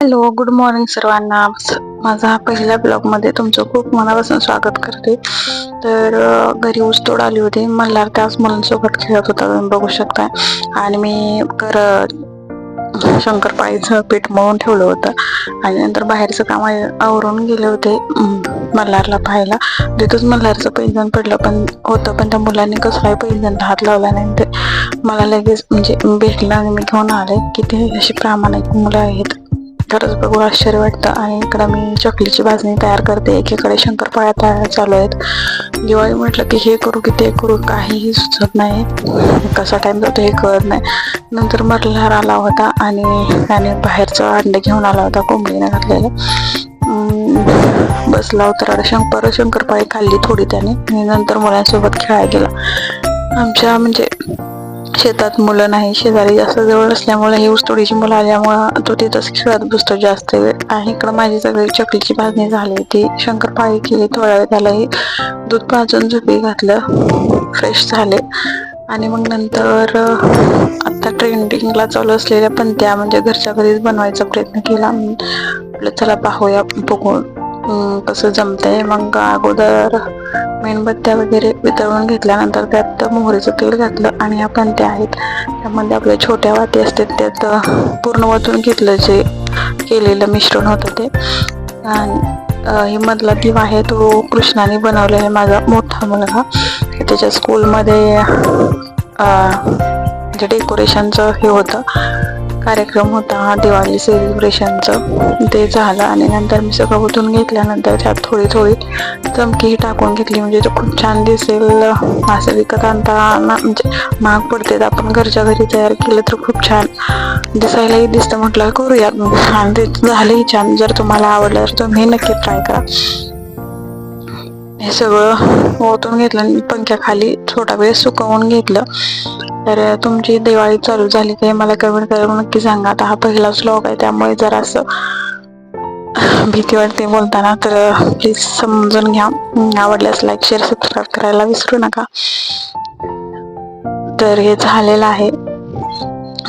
Hello, good morning सर्वांना. माझा पहिल्या ब्लॉगमध्ये तुमचं खूप मनापासून स्वागत करते. तर घरी ऊसतोड आली होती. मल्हार त्याच मुलांसोबत खेळत होता, तुम्ही बघू शकता. आणि मी शंकरपाळीचं पीठ मळून ठेवलं होतं आणि नंतर बाहेरचं काम आवरून गेले होते मल्हारला पाहायला. तिथंच मल्हारचं पैंजण पडलं पण त्या मुलांनी कसलाही पैंजणला हात लावला नाही. ते मला लगेच म्हणजे भेटलं आणि मी घेऊन आले. किती अशी प्रामाणिक मुलं आहेत, खरंच बघून आश्चर्य वाटतं. आणि इकडं मी चकलीची भाजणी तयार करते, एकीकडे शंकरपाळ्या तयार चालू आहेत. दिवाळी म्हटलं की हे करू की ते करू काहीही सुचत नाही, कसा टाइम जातो हे कळत नाही. नंतर मल्हार आला होता आणि त्याने बाहेरचं अंडे घेऊन आला होता, कोंबडीने घातलेलं. बसला उतराला शंकरपाळी खाल्ली थोडी त्याने आणि नंतर मुलांसोबत खेळायला गेला. आमच्या म्हणजे शेतात मुलं नाही, शेजारी जास्त जवळ असल्यामुळे ही ऊसतोडीची मुलं आल्यामुळं तो तिथंच खेळत बसतो जास्त वेळ. आणि इकडं माझी सगळी चकलीची भाजणी झाली, ती शंकरपाळी केली. थोड्या वेळ त्यालाही दूध पाजून झोपी घातलं, फ्रेश झाले. आणि मग नंतर आता ट्रेंडिंगला चालू असलेल्या पंत्या म्हणजे घरच्या घरीच बनवायचा प्रयत्न केला. म्हटलं चला पाहूया बघून कसं जमतंय. मग अगोदर मेणबत्त्या वगैरे वितळून घेतल्यानंतर त्यात मोहरीचं तेल घातलं आणि ह्या पंत्या आहेत त्यामध्ये आपल्या छोट्या वाटी असतात त्यात पूर्ण वतून घेतलं. जे केलेलं मिश्रण होतं ते. आणि हे मधला दिवा आहे तो कृष्णाने बनवला आहे, माझा मोठा मुलगा. त्याच्या स्कूलमध्ये जे डेकोरेशनचं हे होतं, कार्यक्रम होता दिवाळी सेलिब्रेशनचं, ते झालं. आणि नंतर मी सगळं ओतून घेतल्यानंतर त्यात थोडी थोडी चमकीही टाकून घेतली, म्हणजे तो खूप छान दिसेल. असं विकत आणताना म्हणजे महाग पडते, आपण घरच्या घरी तयार केलं तर खूप छान दिसायलाही दिसतं. म्हटलं करूयात आणि ते झालंही छान. जर तुम्हाला आवडलं तर तुम्ही नक्की ट्राय करा. हे सगळं ओतून घेतलं आणि पंख्याखाली थोडा वेळ सुकवून घेतलं. तर तुमची दिवाळी चालू झाली काही मला कमेंट करून नक्की सांगा. आता हा पहिलाच व्लॉग आहे त्यामुळे जरा असं भीती वाटते बोलताना, तर प्लीज समजून घ्या. आवडल्यास लाईक शेअर सबस्क्राईब करायला विसरू नका. तर हे झालेलं आहे.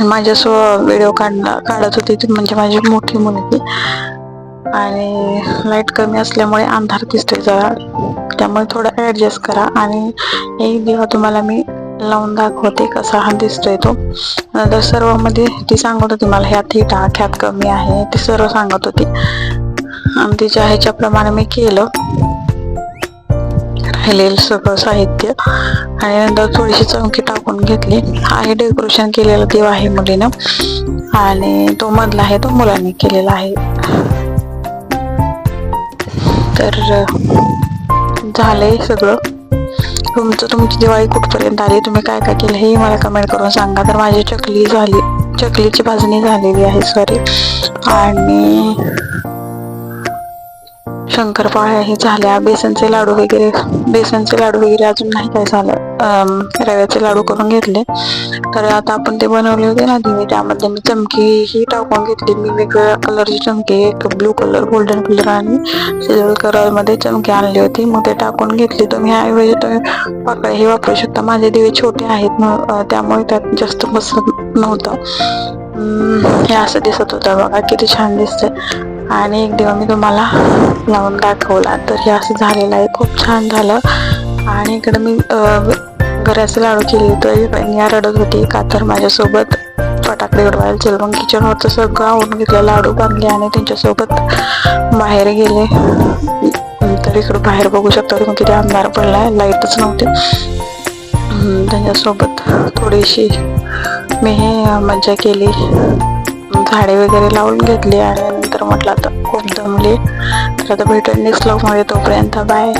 माझ्यासोबत व्हिडिओ काढत होती ती म्हणजे माझी मोठी मुलगी. आणि लाईट कमी असल्यामुळे अंधार दिसतोय जरा, त्यामुळे थोडं ऍडजस्ट करा. आणि एक दिवा तुम्हाला मी लावून दाखवते कसा हा दिसतोय तो. नंतर सर्व मध्ये ती सांगत होती मला ह्यात ही टाक, ह्यात कमी आहे, ती सर्व सांगत होती आणि तिच्या ह्याच्याप्रमाणे मी केलं, राहिलेलं सगळं साहित्य. आणि नंतर थोडीशी चमकी टाकून घेतली. हा हे डेकोरेशन केलेलं दिवा आहे मुलीनं आणि तो मधला आहे तो मुलांनी केलेला आहे. तर झालंय सगळं. तुमची दिवाळी कुठपर्यंत आली, तुम्ही काय काय केलं हे मला कमेंट करून सांगा. तर माझी चकलीची भाजणी झालेली आहे सॉरी. आणि शंकरपाळ्याही झाल्या. बेसनचे लाडू वगैरे अजून नाही काय झालं. रव्याचे लाडू करून घेतले. तर आता आपण ते बनवले होते ना दिवे, त्यामध्ये मी चमकी ही टाकून घेतली. मी वेगवेगळ्या कलरची चमकी, एक ब्लू कलर, गोल्डन कलर आणि सिल्वर कलर मध्ये चमकी आणली होती, मग ते टाकून घेतली. तुम्ही ऐवजी तुम्ही पाकळी हे वापरू शकता. माझे दिवे छोटे आहेत त्यामुळे त्यात जास्त बसत नव्हतं. हे असं दिसत होतं बघा, किती छान दिसतंय. आणि एक दिवा मी तुम्हाला लावून दाखवला. तर हे असं झालेलं आहे, खूप छान झालं. आणि इकडे मी घराचे लाडू केले होते. या रडत होती का तर माझ्यासोबत फटाकडे उडवायला चल. मग किचनवरचं सगळं आवडून घेतलं, लाडू बांधले आणि त्यांच्यासोबत बाहेर गेले. तर इकडे बाहेर बघू शकता तुम्ही किती अंधार पडलाय, लाईटच नव्हती. त्यांच्यासोबत थोडीशी मी हे मज्जा केली, झाडे वगैरे लावून घेतली. आणि नंतर म्हटलं आता खूप दमले, तर आता भेटून नेक्स्ट व्लॉग मध्ये. तोपर्यंत बाय.